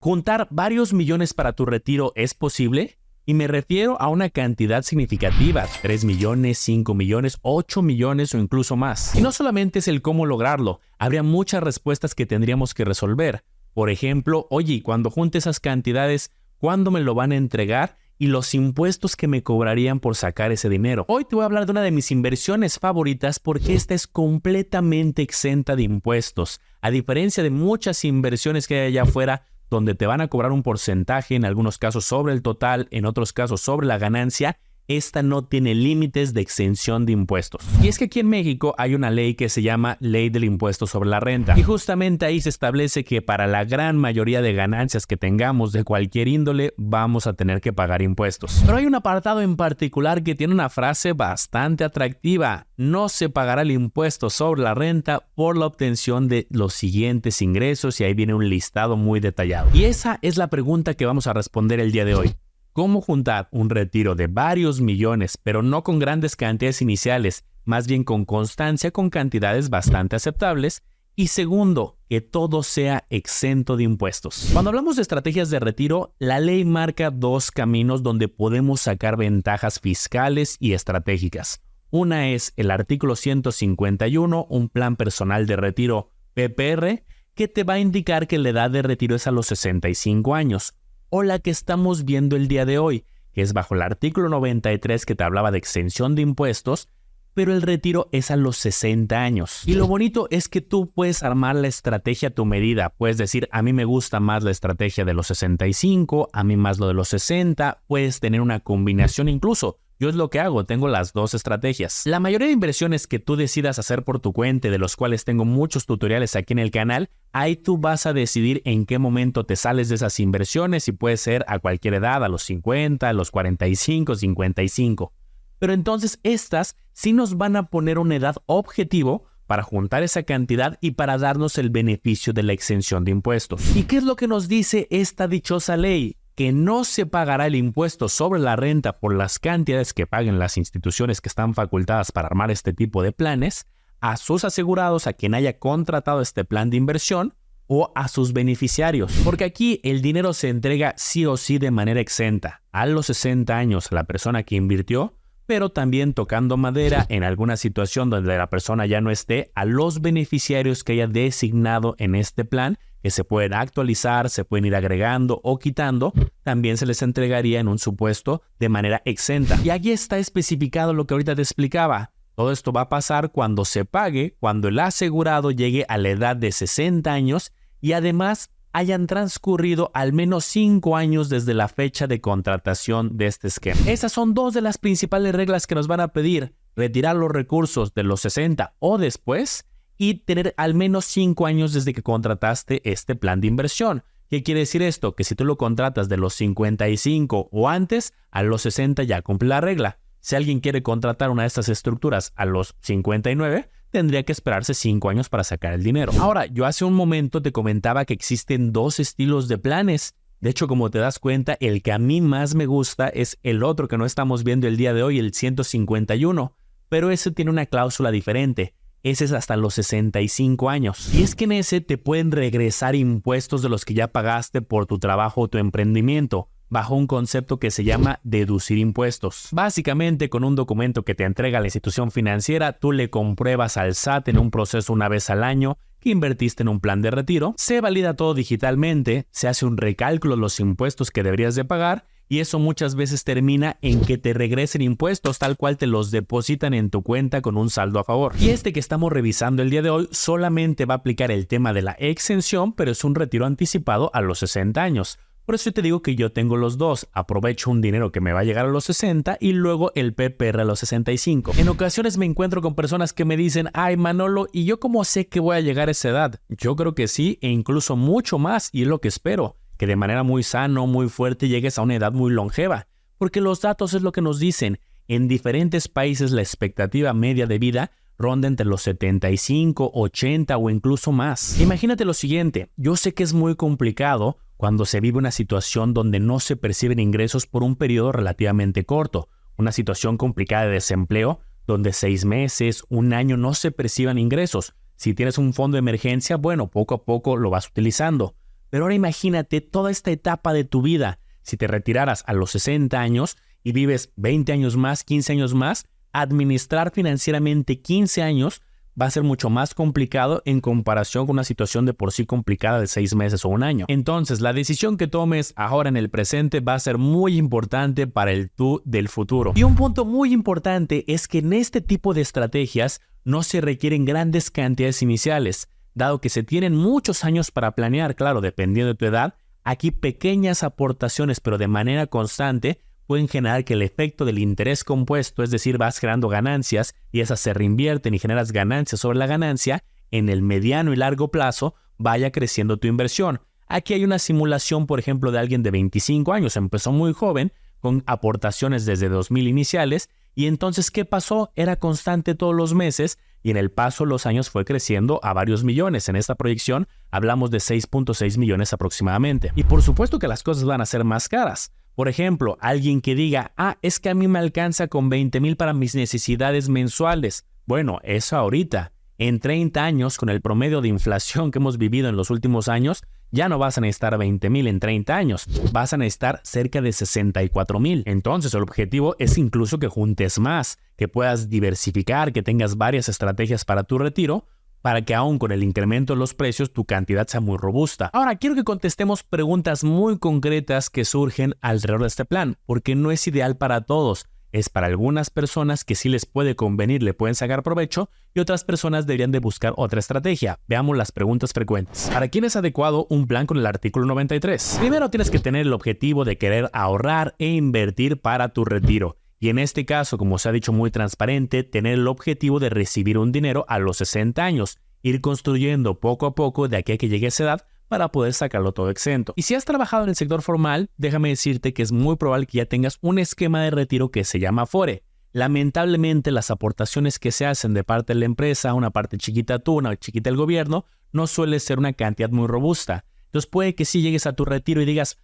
¿Juntar varios millones para tu retiro es posible? Y me refiero a una cantidad significativa, 3 millones, 5 millones, 8 millones o incluso más. Y no solamente es el cómo lograrlo, habría muchas respuestas que tendríamos que resolver. Por ejemplo, oye, cuando junte esas cantidades, ¿cuándo me lo van a entregar? Y los impuestos que me cobrarían por sacar ese dinero. Hoy te voy a hablar de una de mis inversiones favoritas porque esta es completamente exenta de impuestos. A diferencia de muchas inversiones que hay allá afuera, donde te van a cobrar un porcentaje, en algunos casos sobre el total, en otros casos sobre la ganancia, esta no tiene límites de exención de impuestos. Y es que aquí en México hay una ley que se llama Ley del Impuesto sobre la Renta. Y justamente ahí se establece que para la gran mayoría de ganancias que tengamos de cualquier índole, vamos a tener que pagar impuestos. Pero hay un apartado en particular que tiene una frase bastante atractiva. No se pagará el impuesto sobre la renta por la obtención de los siguientes ingresos, y ahí viene un listado muy detallado. Y esa es la pregunta que vamos a responder el día de hoy. ¿Cómo juntar un retiro de varios millones, pero no con grandes cantidades iniciales, más bien con constancia, con cantidades bastante aceptables? Y segundo, que todo sea exento de impuestos. Cuando hablamos de estrategias de retiro, la ley marca dos caminos donde podemos sacar ventajas fiscales y estratégicas. Una es el artículo 151, un plan personal de retiro PPR, que te va a indicar que la edad de retiro es a los 65 años. O la que estamos viendo el día de hoy, que es bajo el artículo 93 que te hablaba de exención de impuestos, pero el retiro es a los 60 años. Y lo bonito es que tú puedes armar la estrategia a tu medida. Puedes decir, a mí me gusta más la estrategia de los 65, a mí más lo de los 60. Puedes tener una combinación incluso. Yo es lo que hago, tengo las dos estrategias. La mayoría de inversiones que tú decidas hacer por tu cuenta, de los cuales tengo muchos tutoriales aquí en el canal, ahí tú vas a decidir en qué momento te sales de esas inversiones, y puede ser a cualquier edad, a los 50, a los 45, 55. Pero entonces estas sí nos van a poner una edad objetivo para juntar esa cantidad y para darnos el beneficio de la exención de impuestos. ¿Y qué es lo que nos dice esta dichosa ley? Que no se pagará el impuesto sobre la renta por las cantidades que paguen las instituciones que están facultadas para armar este tipo de planes a sus asegurados, a quien haya contratado este plan de inversión, o a sus beneficiarios. Porque aquí el dinero se entrega sí o sí de manera exenta a los 60 años a la persona que invirtió, pero también, tocando madera, en alguna situación donde la persona ya no esté, a los beneficiarios que haya designado en este plan, que se pueden actualizar, se pueden ir agregando o quitando, también se les entregaría en un supuesto de manera exenta. Y aquí está especificado lo que ahorita te explicaba. Todo esto va a pasar cuando se pague, cuando el asegurado llegue a la edad de 60 años y además hayan transcurrido al menos 5 años desde la fecha de contratación de este esquema. Esas son dos de las principales reglas que nos van a pedir: retirar los recursos de los 60 o después, y tener al menos 5 años desde que contrataste este plan de inversión. ¿Qué quiere decir esto? Que si tú lo contratas de los 55 o antes, a los 60 ya cumple la regla. Si alguien quiere contratar una de estas estructuras a los 59, tendría que esperarse 5 años para sacar el dinero. Ahora, yo hace un momento te comentaba que existen dos estilos de planes. De hecho, como te das cuenta, el que a mí más me gusta es el otro que no estamos viendo el día de hoy, el 151. Pero ese tiene una cláusula diferente. Ese es hasta los 65 años. Y es que en ese te pueden regresar impuestos de los que ya pagaste por tu trabajo o tu emprendimiento, bajo un concepto que se llama deducir impuestos. Básicamente, con un documento que te entrega la institución financiera, tú le compruebas al SAT en un proceso una vez al año que invertiste en un plan de retiro, se valida todo digitalmente, se hace un recálculo de los impuestos que deberías de pagar, y eso muchas veces termina en que te regresen impuestos tal cual te los depositan en tu cuenta con un saldo a favor. Y este que estamos revisando el día de hoy solamente va a aplicar el tema de la exención, pero es un retiro anticipado a los 60 años. Por eso te digo que yo tengo los dos. Aprovecho un dinero que me va a llegar a los 60 y luego el PPR a los 65. En ocasiones me encuentro con personas que me dicen: ay, Manolo, ¿y yo cómo sé que voy a llegar a esa edad? Yo creo que sí, e incluso mucho más, y es lo que espero, que de manera muy sano, muy fuerte, llegues a una edad muy longeva. Porque los datos es lo que nos dicen. En diferentes países la expectativa media de vida ronda entre los 75, 80 o incluso más. Imagínate lo siguiente: yo sé que es muy complicado cuando se vive una situación donde no se perciben ingresos por un periodo relativamente corto, una situación complicada de desempleo donde 6 meses, un año no se perciban ingresos. Si tienes un fondo de emergencia, bueno, poco a poco lo vas utilizando. Pero ahora imagínate toda esta etapa de tu vida. Si te retiraras a los 60 años y vives 20 años más, 15 años más, administrar financieramente 15 años va a ser mucho más complicado en comparación con una situación de por sí complicada de 6 meses o un año. Entonces, la decisión que tomes ahora en el presente va a ser muy importante para el tú del futuro. Y un punto muy importante es que en este tipo de estrategias no se requieren grandes cantidades iniciales, dado que se tienen muchos años para planear, claro, dependiendo de tu edad. Aquí pequeñas aportaciones, pero de manera constante, pueden generar que el efecto del interés compuesto, es decir, vas generando ganancias y esas se reinvierten y generas ganancias sobre la ganancia, en el mediano y largo plazo vaya creciendo tu inversión. Aquí hay una simulación, por ejemplo, de alguien de 25 años, empezó muy joven, con aportaciones desde 2000 iniciales, y entonces, ¿qué pasó? Era constante todos los meses y en el paso de los años fue creciendo a varios millones. En esta proyección hablamos de 6.6 millones aproximadamente. Y por supuesto que las cosas van a ser más caras. Por ejemplo, alguien que diga, es que a mí me alcanza con 20,000 para mis necesidades mensuales. Bueno, eso ahorita. En 30 años, con el promedio de inflación que hemos vivido en los últimos años, ya no vas a necesitar 20,000 en 30 años, vas a necesitar cerca de 64,000. Entonces el objetivo es incluso que juntes más, que puedas diversificar, que tengas varias estrategias para tu retiro, para que aún con el incremento de los precios tu cantidad sea muy robusta. Ahora quiero que contestemos preguntas muy concretas que surgen alrededor de este plan, porque no es ideal para todos. Es para algunas personas que sí les puede convenir, le pueden sacar provecho, y otras personas deberían de buscar otra estrategia. Veamos las preguntas frecuentes. ¿Para quién es adecuado un plan con el artículo 93? Primero tienes que tener el objetivo de querer ahorrar e invertir para tu retiro. Y en este caso, como se ha dicho muy transparente, tener el objetivo de recibir un dinero a los 60 años, ir construyendo poco a poco de aquí a que llegue esa edad para poder sacarlo todo exento. Y si has trabajado en el sector formal, déjame decirte que es muy probable que ya tengas un esquema de retiro que se llama Afore. Lamentablemente, las aportaciones que se hacen de parte de la empresa, una parte chiquita tú, una chiquita el gobierno, no suele ser una cantidad muy robusta. Entonces puede que sí llegues a tu retiro y digas,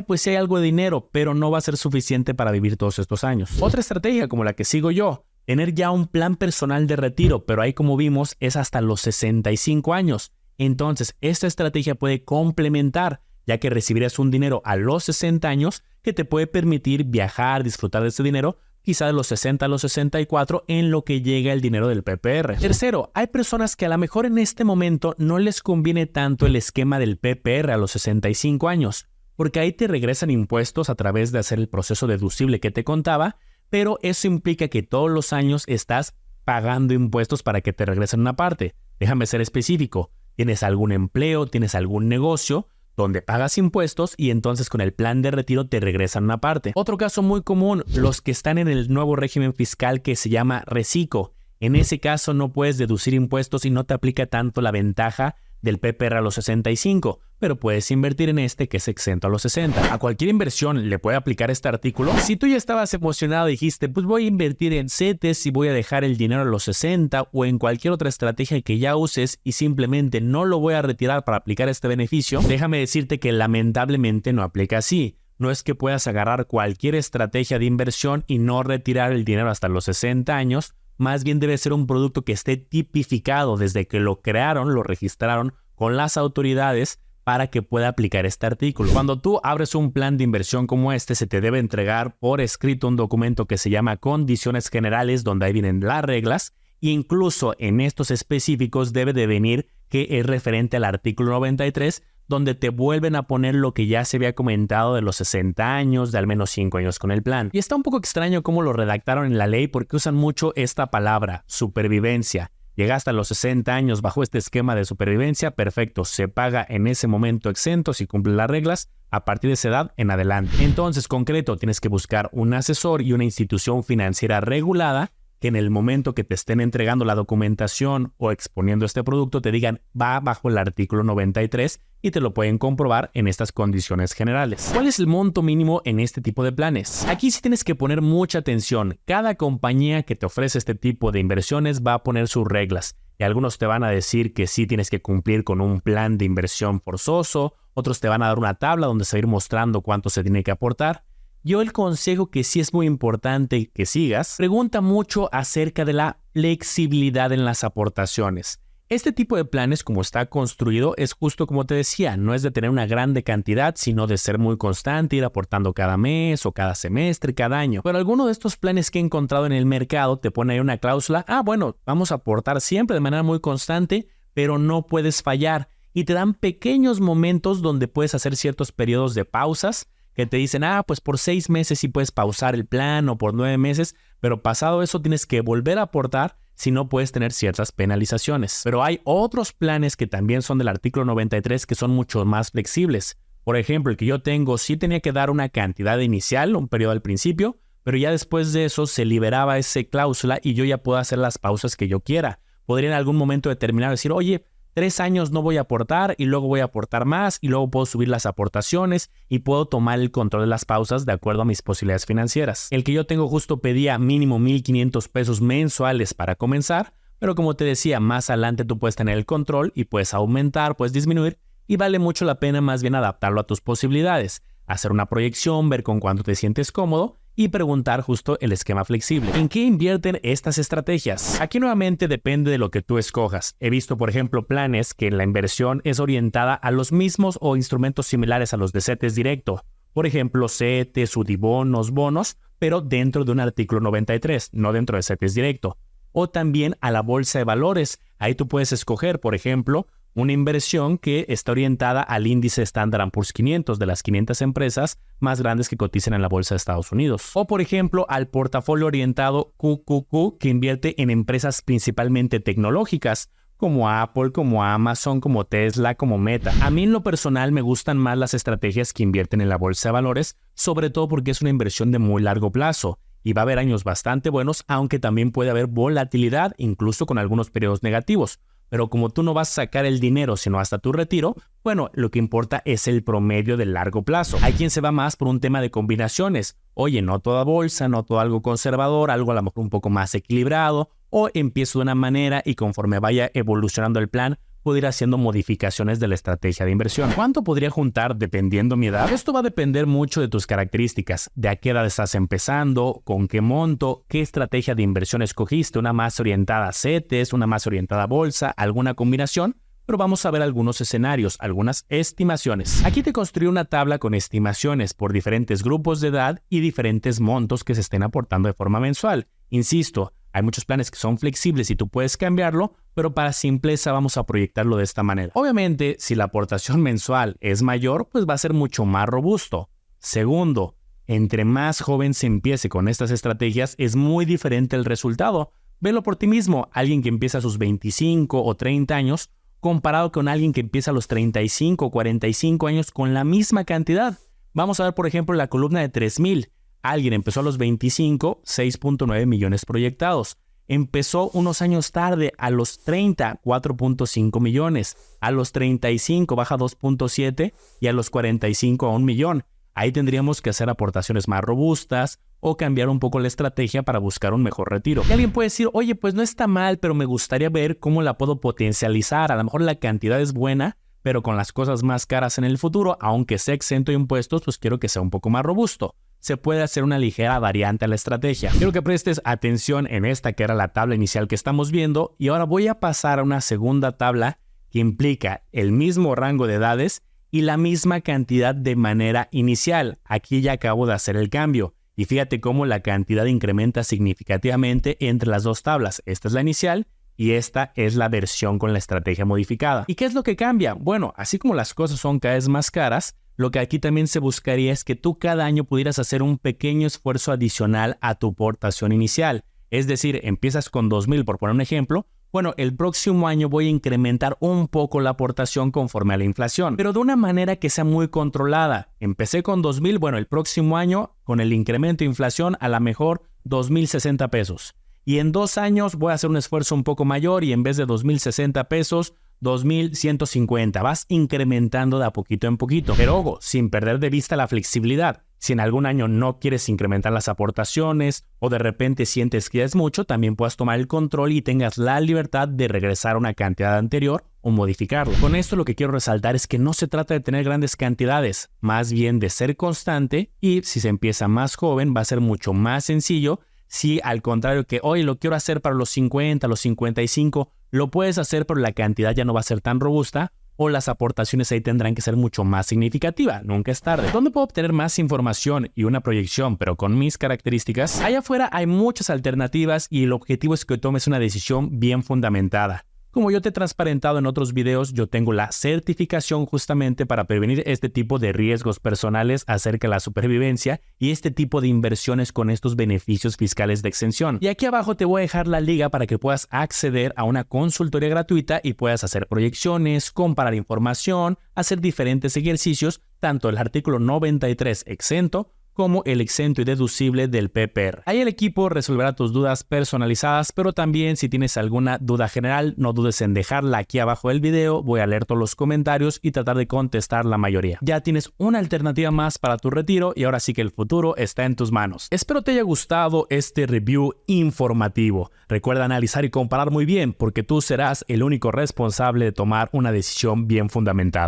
pues sí hay algo de dinero, pero no va a ser suficiente para vivir todos estos años. Otra estrategia como la que sigo yo, tener ya un plan personal de retiro, pero ahí como vimos es hasta los 65 años. Entonces, esta estrategia puede complementar, ya que recibirás un dinero a los 60 años que te puede permitir viajar, disfrutar de ese dinero, quizá de los 60 a los 64 en lo que llega el dinero del PPR. Tercero, hay personas que a lo mejor en este momento no les conviene tanto el esquema del PPR a los 65 años, porque ahí te regresan impuestos a través de hacer el proceso deducible que te contaba, pero eso implica que todos los años estás pagando impuestos para que te regresen una parte. Déjame ser específico. ¿Tienes algún empleo? ¿Tienes algún negocio donde pagas impuestos y entonces con el plan de retiro te regresan una parte? Otro caso muy común, los que están en el nuevo régimen fiscal que se llama Reciclo. En ese caso no puedes deducir impuestos y no te aplica tanto la ventaja del PPR a los 65, pero puedes invertir en este que es exento a los 60. A cualquier inversión le puede aplicar este artículo. Si tú ya estabas emocionado y dijiste, pues voy a invertir en CETES y voy a dejar el dinero a los 60 o en cualquier otra estrategia que ya uses y simplemente no lo voy a retirar para aplicar este beneficio, déjame decirte que lamentablemente no aplica así. No es que puedas agarrar cualquier estrategia de inversión y no retirar el dinero hasta los 60 años, más bien debe ser un producto que esté tipificado desde que lo crearon, lo registraron con las autoridades para que pueda aplicar este artículo. Cuando tú abres un plan de inversión como este, se te debe entregar por escrito un documento que se llama Condiciones Generales, donde ahí vienen las reglas, e incluso en estos específicos debe de venir que es referente al artículo 93, donde te vuelven a poner lo que ya se había comentado de los 60 años, de al menos 5 años con el plan. Y está un poco extraño cómo lo redactaron en la ley porque usan mucho esta palabra, supervivencia. Llegaste a los 60 años bajo este esquema de supervivencia, perfecto, se paga en ese momento exento si cumple las reglas, a partir de esa edad en adelante. Entonces, concreto, tienes que buscar un asesor y una institución financiera regulada que en el momento que te estén entregando la documentación o exponiendo este producto te digan va bajo el artículo 93 y te lo pueden comprobar en estas condiciones generales. ¿Cuál es el monto mínimo en este tipo de planes? Aquí sí tienes que poner mucha atención. Cada compañía que te ofrece este tipo de inversiones va a poner sus reglas y algunos te van a decir que sí tienes que cumplir con un plan de inversión forzoso, otros te van a dar una tabla donde se va a ir mostrando cuánto se tiene que aportar. Yo el consejo que sí es muy importante que sigas, pregunta mucho acerca de la flexibilidad en las aportaciones. Este tipo de planes, como está construido, es justo como te decía, no es de tener una grande cantidad, sino de ser muy constante, ir aportando cada mes o cada semestre, cada año. Pero alguno de estos planes que he encontrado en el mercado te pone ahí una cláusula, bueno, vamos a aportar siempre de manera muy constante, pero no puedes fallar. Y te dan pequeños momentos donde puedes hacer ciertos periodos de pausas, que te dicen, pues por 6 meses sí puedes pausar el plan o por 9 meses, pero pasado eso tienes que volver a aportar, si no puedes tener ciertas penalizaciones. Pero hay otros planes que también son del artículo 93 que son mucho más flexibles. Por ejemplo, el que yo tengo sí tenía que dar una cantidad inicial, un periodo al principio, pero ya después de eso se liberaba esa cláusula y yo ya puedo hacer las pausas que yo quiera. Podría en algún momento determinado decir, oye, 3 años no voy a aportar y luego voy a aportar más y luego puedo subir las aportaciones y puedo tomar el control de las pausas de acuerdo a mis posibilidades financieras. El que yo tengo justo pedía mínimo 1,500 pesos mensuales para comenzar, pero como te decía, más adelante tú puedes tener el control y puedes aumentar, puedes disminuir y vale mucho la pena más bien adaptarlo a tus posibilidades, hacer una proyección, ver con cuánto te sientes cómodo y preguntar justo el esquema flexible. ¿En qué invierten estas estrategias? Aquí nuevamente depende de lo que tú escojas. He visto, por ejemplo, planes que la inversión es orientada a los mismos o instrumentos similares a los de CETES directo. Por ejemplo, CETES, UDIBonos, bonos, pero dentro de un artículo 93, no dentro de CETES directo. O también a la bolsa de valores. Ahí tú puedes escoger, por ejemplo, una inversión que está orientada al índice Standard & Poor's 500 de las 500 empresas más grandes que cotizan en la bolsa de Estados Unidos. O por ejemplo al portafolio orientado QQQ que invierte en empresas principalmente tecnológicas como Apple, como Amazon, como Tesla, como Meta. A mí en lo personal me gustan más las estrategias que invierten en la bolsa de valores, sobre todo porque es una inversión de muy largo plazo. Y va a haber años bastante buenos, aunque también puede haber volatilidad, incluso con algunos periodos negativos. Pero como tú no vas a sacar el dinero sino hasta tu retiro, bueno, lo que importa es el promedio del largo plazo. Hay quien se va más por un tema de combinaciones. Oye, no toda bolsa, no todo algo conservador, algo a lo mejor un poco más equilibrado, o empiezo de una manera y conforme vaya evolucionando el plan, puedo ir haciendo modificaciones de la estrategia de inversión. ¿Cuánto podría juntar dependiendo mi edad? Esto va a depender mucho de tus características, de a qué edad estás empezando, con qué monto, qué estrategia de inversión escogiste, una más orientada a CETES, una más orientada a bolsa, alguna combinación, pero vamos a ver algunos escenarios, algunas estimaciones. Aquí te construí una tabla con estimaciones por diferentes grupos de edad y diferentes montos que se estén aportando de forma mensual. Insisto, hay muchos planes que son flexibles y tú puedes cambiarlo, pero para simpleza vamos a proyectarlo de esta manera. Obviamente, si la aportación mensual es mayor, pues va a ser mucho más robusto. Segundo, entre más joven se empiece con estas estrategias, es muy diferente el resultado. Velo por ti mismo, alguien que empieza a sus 25 o 30 años, comparado con alguien que empieza a los 35 o 45 años con la misma cantidad. Vamos a ver, por ejemplo, la columna de 3,000. Alguien empezó a los 25, 6.9 millones proyectados. Empezó unos años tarde, a los 30, 4.5 millones. A los 35 baja 2.7 y a los 45 a 1 millón. Ahí tendríamos que hacer aportaciones más robustas o cambiar un poco la estrategia para buscar un mejor retiro. Y alguien puede decir, oye, pues no está mal, pero me gustaría ver cómo la puedo potencializar. A lo mejor la cantidad es buena, pero con las cosas más caras en el futuro, aunque sea exento de impuestos, pues quiero que sea un poco más robusto. Se puede hacer una ligera variante a la estrategia. Quiero que prestes atención en esta que era la tabla inicial que estamos viendo y ahora voy a pasar a una segunda tabla que implica el mismo rango de edades y la misma cantidad de manera inicial. Aquí ya acabo de hacer el cambio y fíjate cómo la cantidad incrementa significativamente entre las dos tablas. Esta es la inicial y esta es la versión con la estrategia modificada. ¿Y qué es lo que cambia? Bueno, así como las cosas son cada vez más caras, lo que aquí también se buscaría es que tú cada año pudieras hacer un pequeño esfuerzo adicional a tu aportación inicial. Es decir, empiezas con 2,000 por poner un ejemplo. Bueno, el próximo año voy a incrementar un poco la aportación conforme a la inflación, pero de una manera que sea muy controlada. Empecé con 2,000, bueno, el próximo año con el incremento de inflación a lo mejor 2,060 pesos. Y en 2 años voy a hacer un esfuerzo un poco mayor y en vez de 2,060 pesos, 2,150. Vas incrementando de a poquito en poquito. Pero ojo, sin perder de vista la flexibilidad. Si en algún año no quieres incrementar las aportaciones o de repente sientes que es mucho, también puedas tomar el control y tengas la libertad de regresar a una cantidad anterior o modificarlo. Con esto lo que quiero resaltar es que no se trata de tener grandes cantidades, más bien de ser constante y si se empieza más joven va a ser mucho más sencillo. Si al contrario que hoy lo quiero hacer para los 50, los 55, lo puedes hacer, pero la cantidad ya no va a ser tan robusta o las aportaciones ahí tendrán que ser mucho más significativas. Nunca es tarde. ¿Dónde puedo obtener más información y una proyección, pero con mis características? Allá afuera hay muchas alternativas y el objetivo es que tomes una decisión bien fundamentada. Como yo te he transparentado en otros videos, yo tengo la certificación justamente para prevenir este tipo de riesgos personales acerca de la supervivencia y este tipo de inversiones con estos beneficios fiscales de exención. Y aquí abajo te voy a dejar la liga para que puedas acceder a una consultoría gratuita y puedas hacer proyecciones, comparar información, hacer diferentes ejercicios, tanto el artículo 93 exento como el exento y deducible del PPR. Ahí el equipo resolverá tus dudas personalizadas, pero también si tienes alguna duda general, no dudes en dejarla aquí abajo del video. Voy a leer todos los comentarios y tratar de contestar la mayoría. Ya tienes una alternativa más para tu retiro y ahora sí que el futuro está en tus manos. Espero te haya gustado este review informativo. Recuerda analizar y comparar muy bien porque tú serás el único responsable de tomar una decisión bien fundamentada.